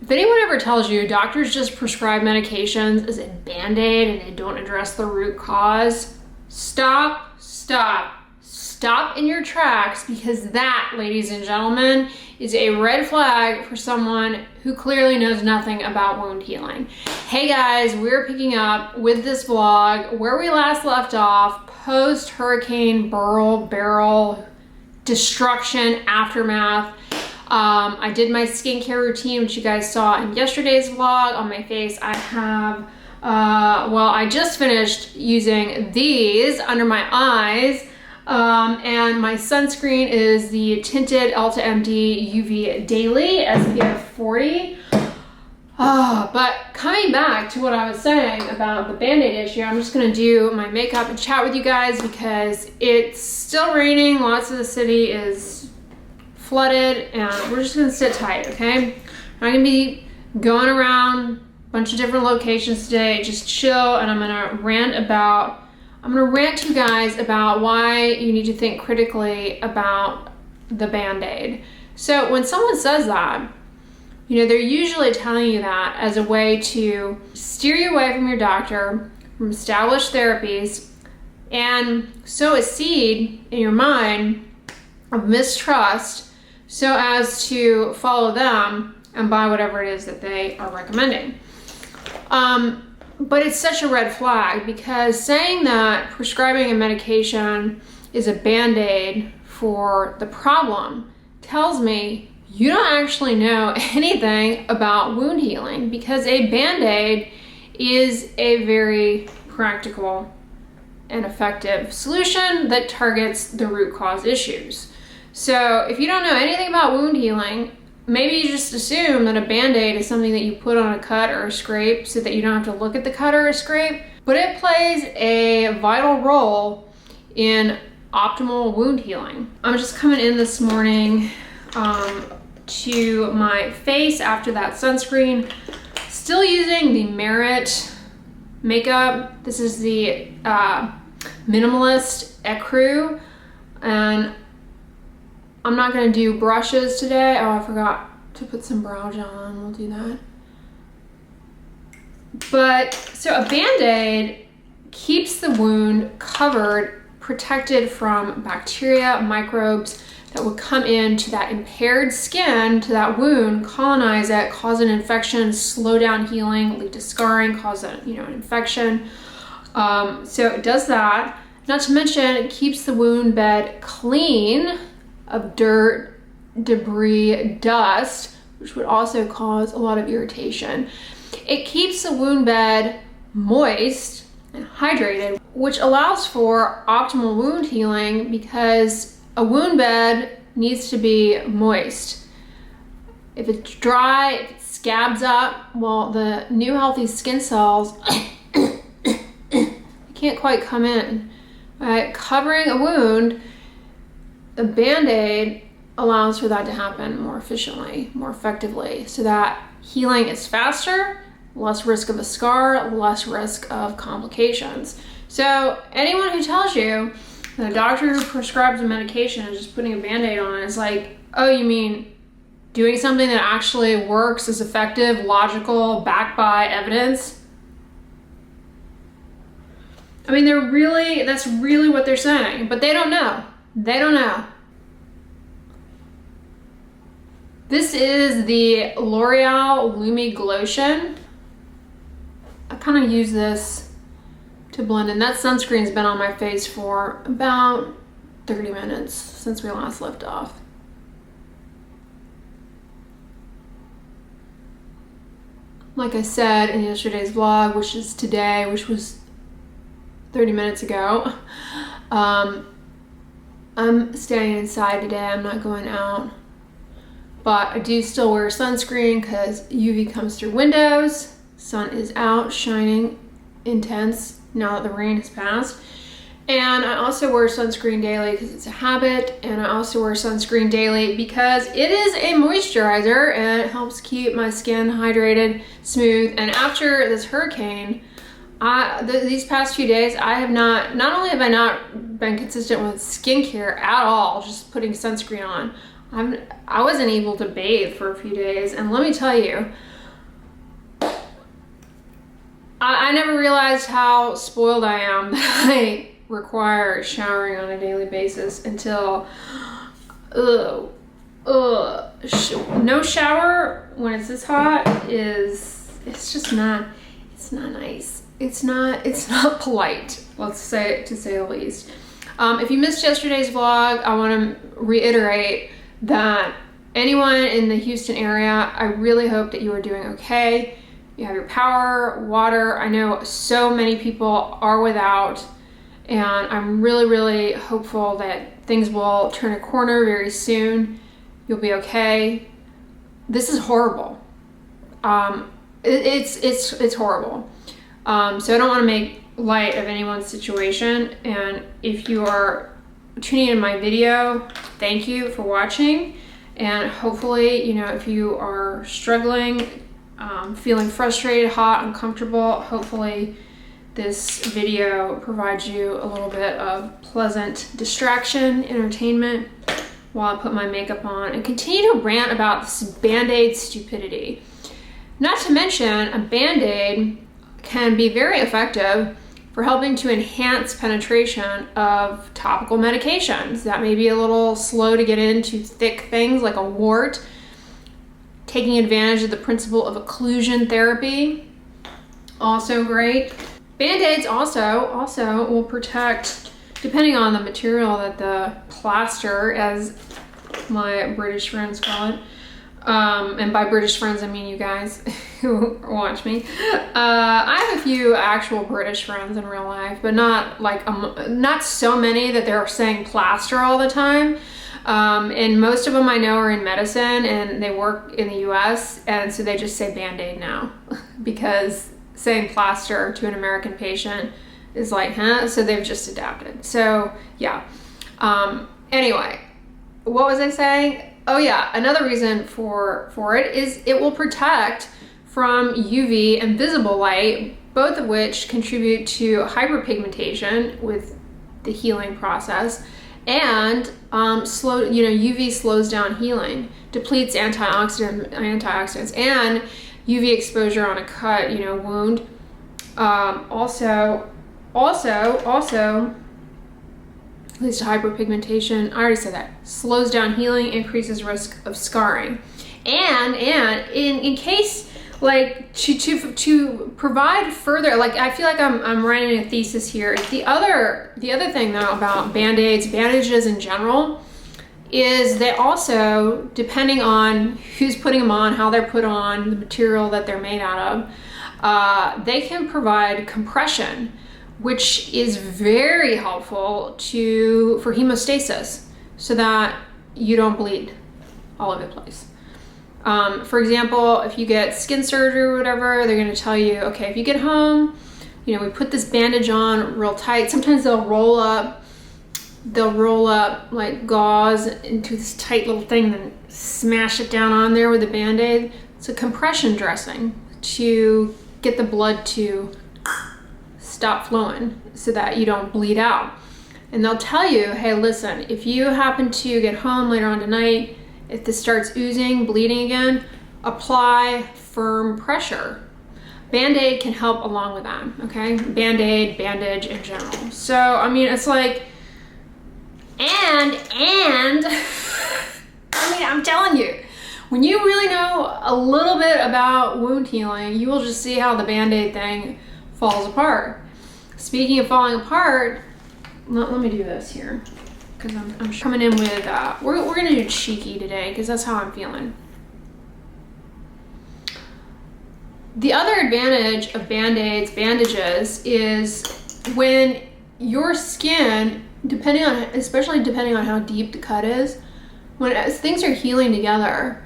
If anyone ever tells you doctors just prescribe medications as a Band-Aid and they don't address the root cause, stop in your tracks, because that, ladies and gentlemen, is a red flag for someone who clearly knows nothing about wound healing. Hey guys, we're picking up with this vlog where we last left off, post Hurricane Beryl destruction aftermath. I did my skincare routine, which you guys saw in yesterday's vlog. On my face, I have, well, I just finished using these under my eyes. And my sunscreen is the tinted Ulta MD UV Daily SPF 40. But coming back to what I was saying about the Band-Aid issue, I'm just gonna do my makeup and chat with you guys because it's still raining. Lots of the city is flooded and we're just gonna sit tight, okay? I'm not gonna be going around a bunch of different locations today, just chill, and I'm gonna rant to you guys about why you need to think critically about the Band-Aid. So when someone says that, you know, they're usually telling you that as a way to steer you away from your doctor, from established therapies, and sow a seed in your mind of mistrust so as to follow them and buy whatever it is that they are recommending. But it's such a red flag, because saying that prescribing a medication is a Band-Aid for the problem tells me you don't actually know anything about wound healing, because a Band-Aid is a very practical and effective solution that targets the root cause issues. So if you don't know anything about wound healing, maybe you just assume that a Band-Aid is something that you put on a cut or a scrape so that you don't have to look at the cut or a scrape, but it plays a vital role in optimal wound healing. I'm just coming in this morning to my face after that sunscreen, still using the Merit makeup. This is the Minimalist Ecru, and I'm not gonna do brushes today. Oh, I forgot to put some brow gel on. We'll do that. But, so a Band-Aid keeps the wound covered, protected from bacteria, microbes that would come into that impaired skin, to that wound, colonize it, cause an infection, slow down healing, lead to scarring, cause an infection. So it does that. Not to mention, it keeps the wound bed clean of dirt, debris, dust, which would also cause a lot of irritation. It keeps the wound bed moist and hydrated, which allows for optimal wound healing, because a wound bed needs to be moist. If it's dry, if it scabs up, well, the new healthy skin cells can't quite come in. Right? Covering a wound, the Band-Aid allows for that to happen more efficiently, more effectively, so that healing is faster, less risk of a scar, less risk of complications. So anyone who tells you that a doctor who prescribes a medication and just putting a Band-Aid on it is like, oh, you mean doing something that actually works, is effective, logical, backed by evidence? I mean, that's really what they're saying, but they don't know. They don't know. This is the L'Oreal Lumi Glotion. I kind of use this to blend in. That sunscreen's been on my face for about 30 minutes since we last left off. Like I said in yesterday's vlog, which is today, which was 30 minutes ago, I'm staying inside today. I'm not going out, but I do still wear sunscreen because UV comes through windows. Sun is out, shining intense now that the rain has passed. And I also wear sunscreen daily because it's a habit, and I also wear sunscreen daily because it is a moisturizer and it helps keep my skin hydrated, smooth. And after this hurricane, these past few days, I have not only have I not been consistent with skincare at all, just putting sunscreen on, I wasn't able to bathe for a few days. And let me tell you, I never realized how spoiled I am that I require showering on a daily basis until, no shower when it's this hot it's just not, it's not nice. It's not polite, let's say, to say the least. If you missed yesterday's vlog, I want to reiterate that anyone in the Houston area, I really hope that you are doing okay. You have your power, water. I know so many people are without, and I'm really, really hopeful that things will turn a corner very soon. You'll be okay. This is horrible. It's horrible. So I don't want to make light of anyone's situation, and if you are tuning in my video, thank you for watching, and hopefully, you know, if you are struggling, feeling frustrated, hot, uncomfortable, hopefully this video provides you a little bit of pleasant distraction, entertainment, while I put my makeup on and continue to rant about this BandAid stupidity. Not to mention, a BandAid can be very effective for helping to enhance penetration of topical medications that may be a little slow to get into thick things like a wart, taking advantage of the principle of occlusion therapy, also great. BandAids also will protect, depending on the material that the plaster, as my British friends call it, and by British friends I mean you guys who watch me. I have a few actual British friends in real life, but not like not so many that they're saying plaster all the time. And most of them I know are in medicine and they work in the US, and so they just say BandAid now because saying plaster to an American patient is like, huh? So they've just adapted. So yeah. Anyway, what was I saying? Oh yeah, another reason for it is it will protect from UV and visible light, both of which contribute to hyperpigmentation with the healing process, and UV slows down healing, depletes antioxidants, and UV exposure on a cut, wound. Also leads to hyperpigmentation. I already said that. Slows down healing, increases risk of scarring. And in case, like, to provide further, like, I feel like I'm writing a thesis here. The other thing though about BandAids, bandages in general, is they also, depending on who's putting them on, how they're put on, the material that they're made out of, they can provide compression, which is very helpful for hemostasis, so that you don't bleed all over the place. For example, if you get skin surgery or whatever, they're going to tell you, okay, if you get home, we put this bandage on real tight. Sometimes they'll roll up like gauze into this tight little thing, then smash it down on there with a BandAid. It's a compression dressing to get the blood to stop flowing so that you don't bleed out. And they'll tell you, hey, listen, if you happen to get home later on tonight, if this starts oozing, bleeding again, apply firm pressure. BandAid can help along with that, okay? BandAid, bandage in general. So, I mean, it's like, and I mean, I'm telling you, when you really know a little bit about wound healing, you will just see how the BandAid thing falls apart. Speaking of falling apart, let me do this here, because I'm coming in with, we're gonna do cheeky today, because that's how I'm feeling. The other advantage of BandAids, bandages, is when your skin, especially depending on how deep the cut is, as things are healing together,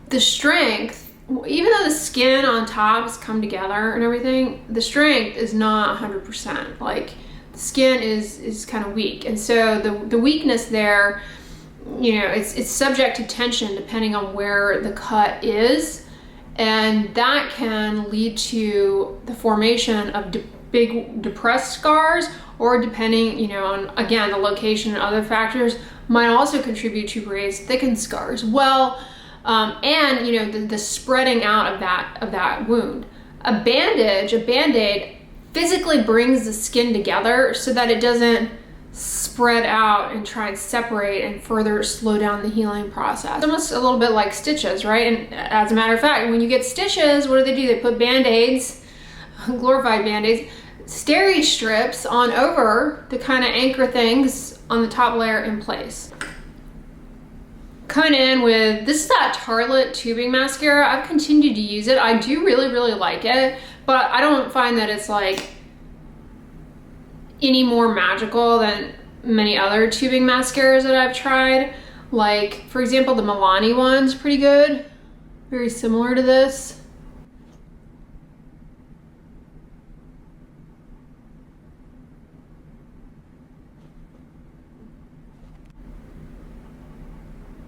the strength, even though the skin on top has come together and everything, the strength is not 100%. Like, the skin is kind of weak, and so the weakness there, it's subject to tension depending on where the cut is, and that can lead to the formation of big depressed scars, or depending, on, again, the location and other factors, might also contribute to raised thickened scars. Well, and the spreading out of that wound. A bandage, a Band-Aid, physically brings the skin together so that it doesn't spread out and try and separate and further slow down the healing process. It's almost a little bit like stitches, right? And as a matter of fact, when you get stitches, what do? They put Band-Aids, glorified Band-Aids, steri strips on over to kind of anchor things on the top layer in place. Coming in with, this is that Tartelette tubing mascara. I've continued to use it. I do really, really like it, but I don't find that it's like any more magical than many other tubing mascaras that I've tried. Like, for example, the Milani one's pretty good. Very similar to this.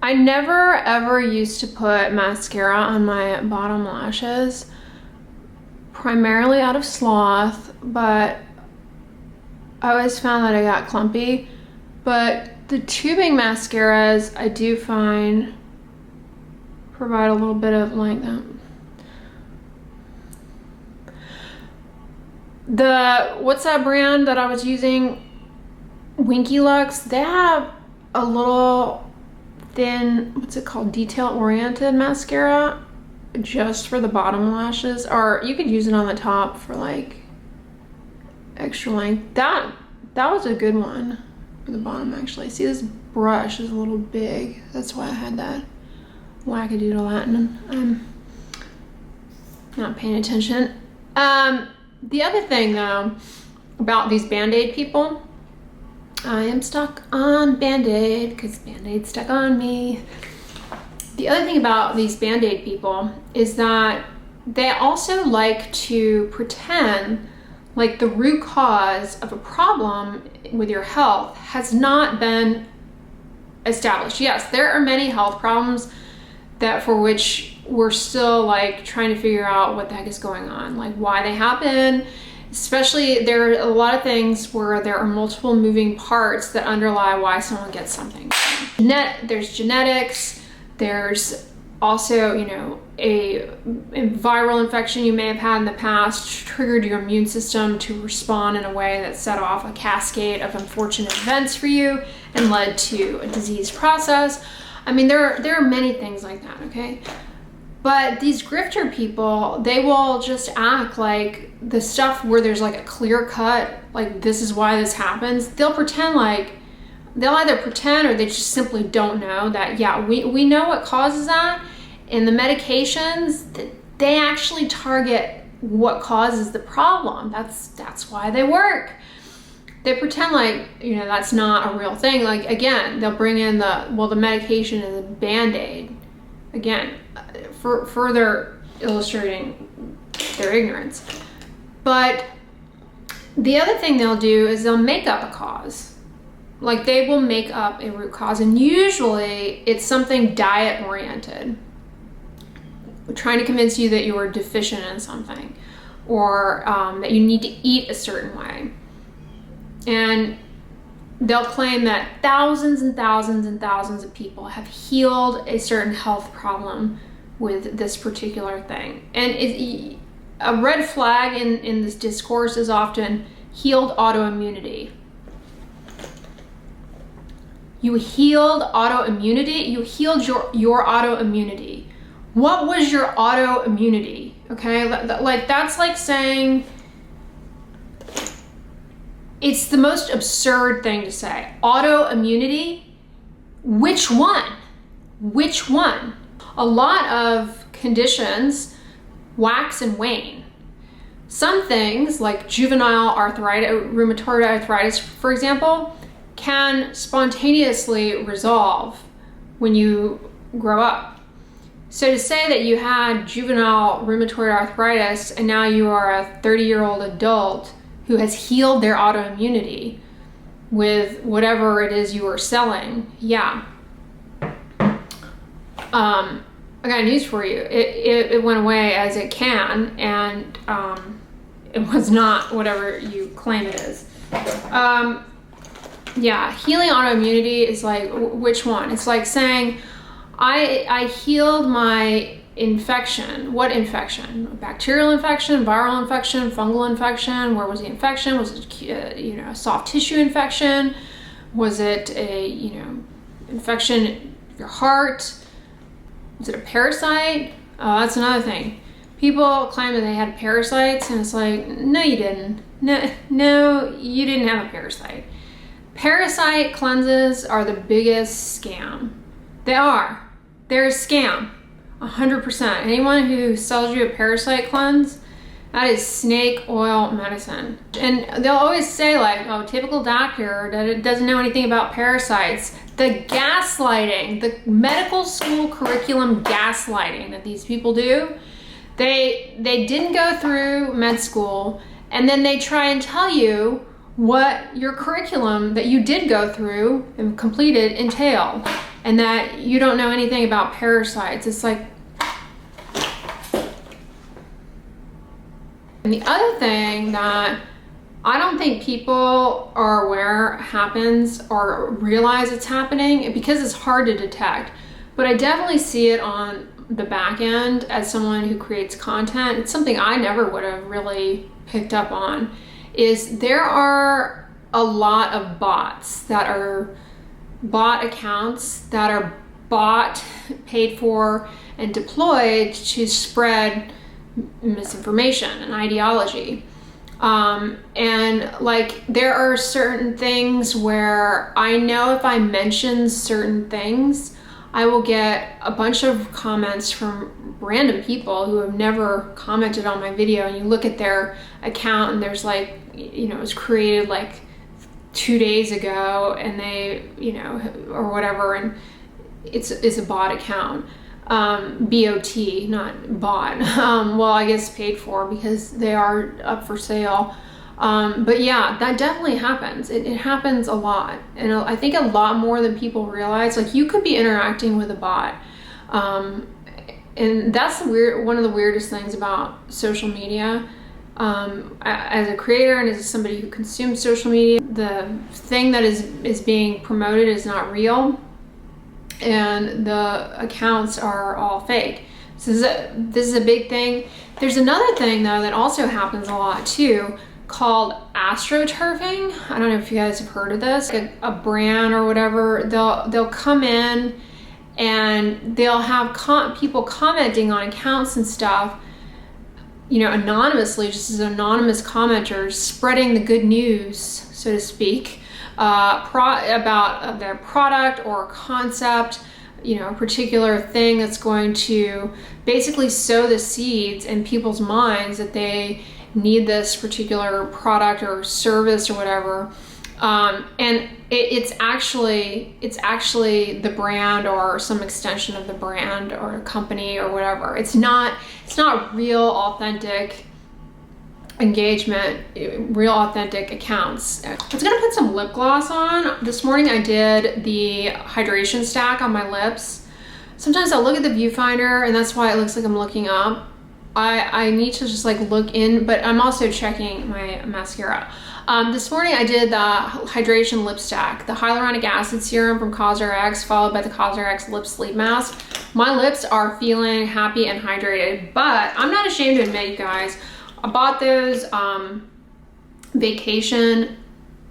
I never ever used to put mascara on my bottom lashes, primarily out of sloth, but I always found that I got clumpy. But the tubing mascaras I do find provide a little bit of like that. What's that brand that I was using? Winky Lux. They have a little thin, what's it called, detail oriented mascara just for the bottom lashes, or you could use it on the top for like extra length. That was a good one for the bottom actually. See, this brush is a little big, that's why I had that wackadoodle Latin. I'm not paying attention. The other thing though about these Band-Aid people, I am stuck on Band-Aid because Band-Aid stuck on me. The other thing about these Band-Aid people is that they also like to pretend like the root cause of a problem with your health has not been established. Yes, there are many health problems that for which we're still like trying to figure out what the heck is going on, like why they happen. Especially, there are a lot of things where there are multiple moving parts that underlie why someone gets something. There's genetics, there's also, you know, a viral infection you may have had in the past triggered your immune system to respond in a way that set off a cascade of unfortunate events for you and led to a disease process. I mean, there are many things like that, okay? But these grifter people, they will just act like the stuff where there's like a clear cut, like this is why this happens. They'll pretend like, they'll either pretend or they just simply don't know that, yeah, we know what causes that. And the medications, they actually target what causes the problem. That's why they work. They pretend like, you know, that's not a real thing. Like, again, they'll bring in the medication is a Band-Aid. Again, for further illustrating their ignorance. But the other thing they'll do is they'll make up a cause. Like, they will make up a root cause, and usually it's something diet oriented. Trying to convince you that you are deficient in something, or that you need to eat a certain way. And they'll claim that thousands and thousands and thousands of people have healed a certain health problem with this particular thing. And a red flag in this discourse is often healed autoimmunity. You healed autoimmunity? You healed your autoimmunity. What was your autoimmunity? Okay, like that's like saying, it's the most absurd thing to say. Autoimmunity? Which one? Which one? A lot of conditions wax and wane. Some things, like juvenile arthritis, rheumatoid arthritis, for example, can spontaneously resolve when you grow up. So to say that you had juvenile rheumatoid arthritis and now you are a 30-year-old adult who has healed their autoimmunity with whatever it is you are selling, yeah. I got news for you. It went away as it can, and it was not whatever you claim it is. Yeah, healing autoimmunity is like, which one? It's like saying, I healed my infection. What infection? Bacterial infection, viral infection, fungal infection? Where was the infection? Was it, a soft tissue infection? Was it a, infection in your heart? Was it a parasite? Oh, that's another thing. People claim that they had parasites, and it's like, no, you didn't. No, you didn't have a parasite. Parasite cleanses are the biggest scam. They are. They're a scam. 100%. Anyone who sells you a parasite cleanse, that is snake oil medicine. And they'll always say like, oh, typical doctor that doesn't know anything about parasites. The gaslighting, the medical school curriculum gaslighting that these people do, they didn't go through med school, and then they try and tell you what your curriculum that you did go through and completed entailed, and that you don't know anything about parasites. It's like, and the other thing that I don't think people are aware happens or realize it's happening because it's hard to detect, but I definitely see it on the back end as someone who creates content. It's something I never would have really picked up on, is there are a lot of bots that are bot accounts that are bought, paid for, and deployed to spread misinformation and ideology. And like, there are certain things where I know if I mention certain things, I will get a bunch of comments from random people who have never commented on my video, and you look at their account and there's like, it was created like 2 days ago, and they, or whatever, and it's a bot account. BOT, not bot. Well, I guess paid for because they are up for sale. But yeah, that definitely happens. It happens a lot. And I think a lot more than people realize. Like, you could be interacting with a bot. And that's one of the weirdest things about social media. As a creator and as somebody who consumes social media, the thing that is being promoted is not real, and the accounts are all fake. So this is a big thing. There's another thing though that also happens a lot too, called astroturfing. I don't know if you guys have heard of this. A brand or whatever, they'll come in and they'll have people commenting on accounts and stuff, anonymously, just as anonymous commenters, spreading the good news, so to speak, about their product or concept, a particular thing that's going to basically sow the seeds in people's minds that they need this particular product or service or whatever. And it's actually the brand or some extension of the brand or a company or whatever. It's not real, authentic engagement, real authentic accounts. I was gonna put some lip gloss on. This morning I did the hydration stack on my lips. Sometimes I'll look at the viewfinder and that's why it looks like I'm looking up. I need to just like look in, but I'm also checking my mascara. This morning I did the hydration lip stack, the hyaluronic acid serum from CosRX followed by the CosRX lip sleep mask. My lips are feeling happy and hydrated, but I'm not ashamed to admit, you guys, I bought those vacation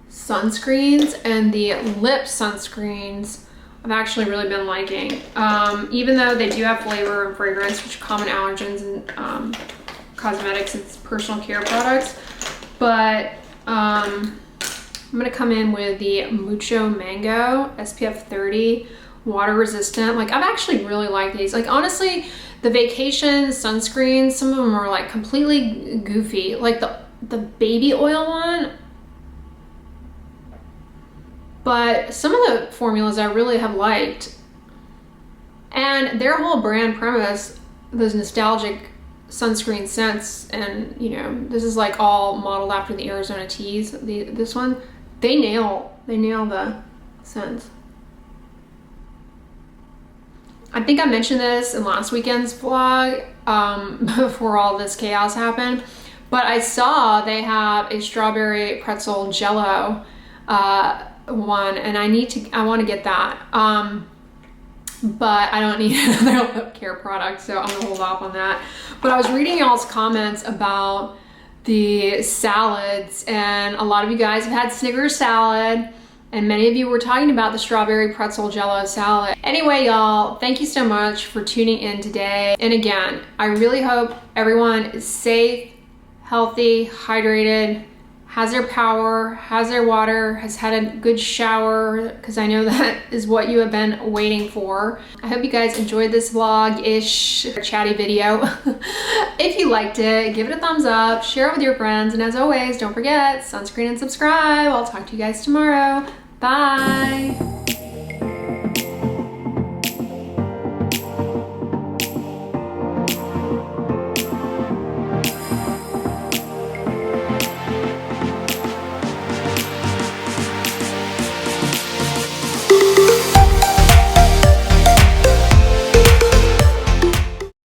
sunscreens, and the lip sunscreens I've actually really been liking. Even though they do have flavor and fragrance, which are common allergens in cosmetics and personal care products. But I'm gonna come in with the Mucho Mango SPF 30 water resistant. Like, I've actually really liked these. Like, honestly, the vacation sunscreens, some of them are like completely goofy. Like the baby oil one, but some of the formulas I really have liked. And their whole brand premise, those nostalgic sunscreen scents, and this is like all modeled after the Arizona teas. This one, they nail the scents. I think I mentioned this in last weekend's vlog, before all this chaos happened, but I saw they have a strawberry pretzel jello one, and I want to get that. but I don't need another lip care product, so I'm gonna hold off on that. But I was reading y'all's comments about the salads, and a lot of you guys have had Snickers salad, and many of you were talking about the strawberry pretzel jello salad. Anyway, y'all, thank you so much for tuning in today. And again, I really hope everyone is safe, healthy, hydrated, has their power, has their water, has had a good shower, because I know that is what you have been waiting for. I hope you guys enjoyed this vlog-ish chatty video. If you liked it, give it a thumbs up, share it with your friends, and as always, don't forget, sunscreen and subscribe. I'll talk to you guys tomorrow. Bye.